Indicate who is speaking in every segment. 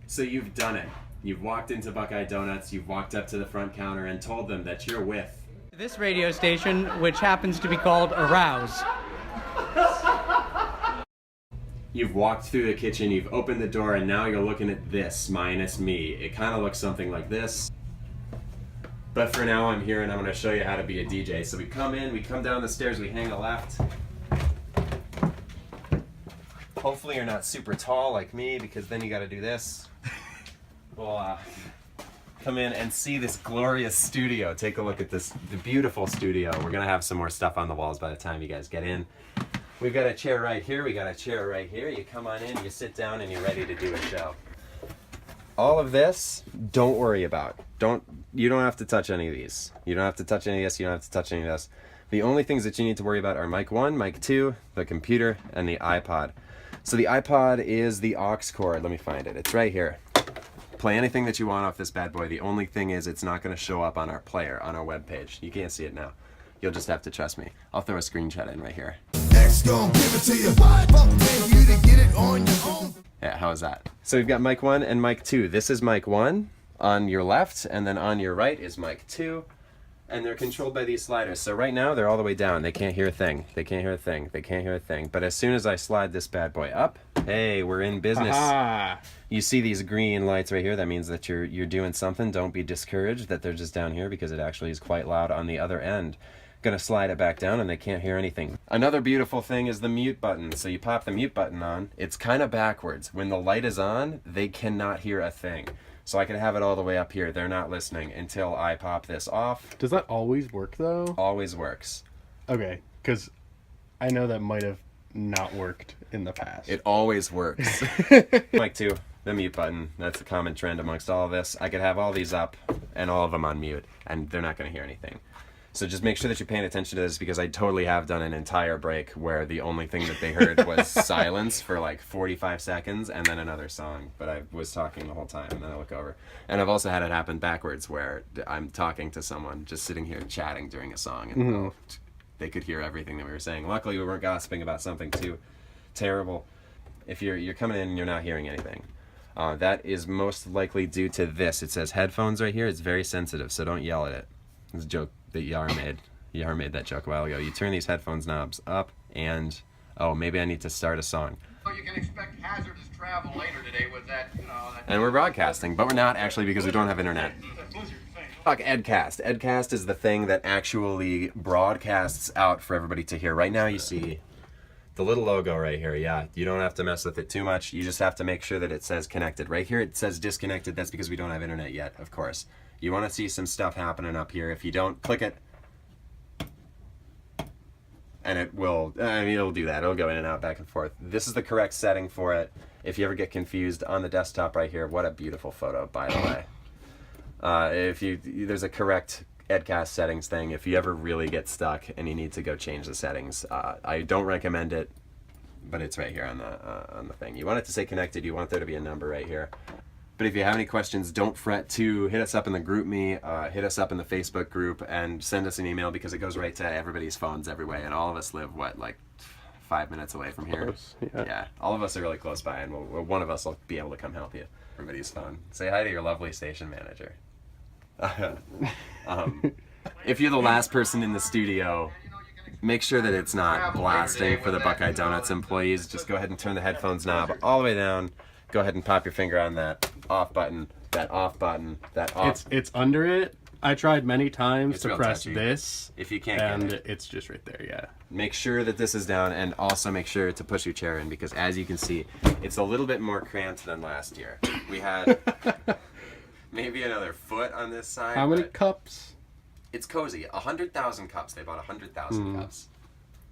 Speaker 1: So you've done it. You've walked into Buckeye Donuts, you've walked up to the front counter and told them that you're with
Speaker 2: this radio station, which happens to be called AROUSE.
Speaker 1: You've walked through the kitchen, you've opened the door, and now you're looking at this minus me. It kind of looks something like this. But for now, I'm here and I'm going to show you how to be a DJ. So we come in, we come down the stairs, we hang a left. Hopefully you're not super tall like me, because then you got to do this. We'll come in and see this glorious studio. Take a look at this, the beautiful studio. We're going to have some more stuff on the walls by the time you guys get in. We've got a chair right here, we got a chair right here. You come on in, you sit down, and you're ready to do a show. All of this, don't worry about. You don't have to touch any of these. You don't have to touch any of this, you don't have to touch any of this. The only things that you need to worry about are mic 1, mic 2, the computer, and the iPod. So the iPod is the aux cord. Let me find it. It's right here. Play anything that you want off this bad boy. The only thing is it's not going to show up on our player, on our webpage. You can't see it now. You'll just have to trust me. I'll throw a screenshot in right here. Yeah, how is that? So we've got mic 1 and mic 2. This is mic 1 on your left, and then on your right is mic 2. And they're controlled by these sliders. So right now they're all the way down. They can't hear a thing. They can't hear a thing. They can't hear a thing. But as soon as I slide this bad boy up, hey, we're in business.
Speaker 3: Aha.
Speaker 1: You see these green lights right here. That means that you're doing something. Don't be discouraged that they're just down here, because it actually is quite loud on the other end. Gonna slide it back down and they can't hear anything. Another beautiful thing is the mute button. So you pop the mute button on. It's kind of backwards. When the light is on, they cannot hear a thing. So I can have it all the way up here. They're not listening until I pop this off.
Speaker 3: Does that always work though?
Speaker 1: Always works.
Speaker 3: Okay, because I know that might have not worked in the past.
Speaker 1: It always works. Mic 2, the mute button. That's a common trend amongst all of this. I could have all these up and all of them on mute, and they're not going to hear anything. So just make sure that you're paying attention to this, because I totally have done an entire break where the only thing that they heard was silence for like 45 seconds and then another song. But I was talking the whole time, and then I look over. And I've also had it happen backwards where I'm talking to someone just sitting here chatting during a song, and they could hear everything that we were saying. Luckily, we weren't gossiping about something too terrible. If you're coming in and you're not hearing anything, that is most likely due to this. It says headphones right here. It's very sensitive, so don't yell at it. It's a joke that Yar made. Yar made that joke a while ago. You turn these headphones knobs up, and oh, maybe I need to start a song.
Speaker 4: So you can expect hazardous travel later today with that,
Speaker 1: And we're broadcasting, but we're not actually, because we don't have internet. Fuck Edcast. Edcast is the thing that actually broadcasts out for everybody to hear. Right now you see the little logo right here. Yeah, you don't have to mess with it too much. You just have to make sure that it says connected. Right here it says disconnected. That's because we don't have internet yet, of course. You want to see some stuff happening up here. If you don't, click it. And it will, it'll do that. It'll go in and out, back and forth. This is the correct setting for it. If you ever get confused, on the desktop right here, what a beautiful photo, by the way. There's a correct Edcast settings thing. If you ever really get stuck and you need to go change the settings, I don't recommend it, but it's right here on the thing. You want it to say connected. You want there to be a number right here. But if you have any questions, don't fret to hit us up in the group me, hit us up in the Facebook group, and send us an email, because it goes right to everybody's phones everywhere. And all of us live, like 5 minutes away from here?
Speaker 3: Close,
Speaker 1: yeah. All of us are really close by, and one of us will be able to come help you. Everybody's phone. Say hi to your lovely station manager. If you're the last person in the studio, make sure that it's not blasting for the Buckeye Donuts employees. Just go ahead and turn the headphones knob all the way down. Go ahead and pop your finger on that off button, that off button, that off.
Speaker 3: It's under it. I tried many times
Speaker 1: It's
Speaker 3: to
Speaker 1: real
Speaker 3: press
Speaker 1: touchy.
Speaker 3: this.
Speaker 1: If you can't
Speaker 3: and
Speaker 1: get it.
Speaker 3: It's just right there, yeah.
Speaker 1: Make sure that this is down, and also make sure to push your chair in, because as you can see, it's a little bit more cramped than last year. We had maybe another foot on this side.
Speaker 3: How many
Speaker 1: but
Speaker 3: cups?
Speaker 1: It's cozy. 100,000 cups. They bought 100,000 cups.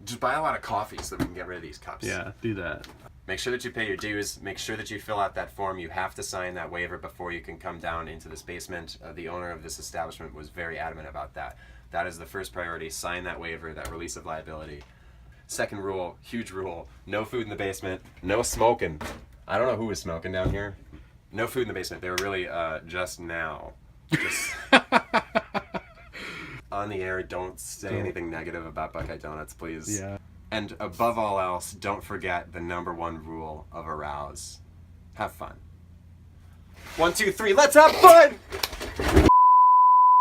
Speaker 1: Just buy a lot of coffee so that we can get rid of these cups.
Speaker 3: Yeah, do that.
Speaker 1: Make sure that you pay your dues. Make sure that you fill out that form. You have to sign that waiver before you can come down into this basement. The owner of this establishment was very adamant about that. That is the first priority. Sign that waiver, that release of liability. Second rule, huge rule, no food in the basement, no smoking. I don't know who was smoking down here. No food in the basement. They were really just now. Just on the air, don't say anything negative about Buckeye Donuts, please.
Speaker 3: Yeah.
Speaker 1: And above all else, don't forget the #1 rule of AROUSE. Have fun. 1, 2, 3, let's have fun!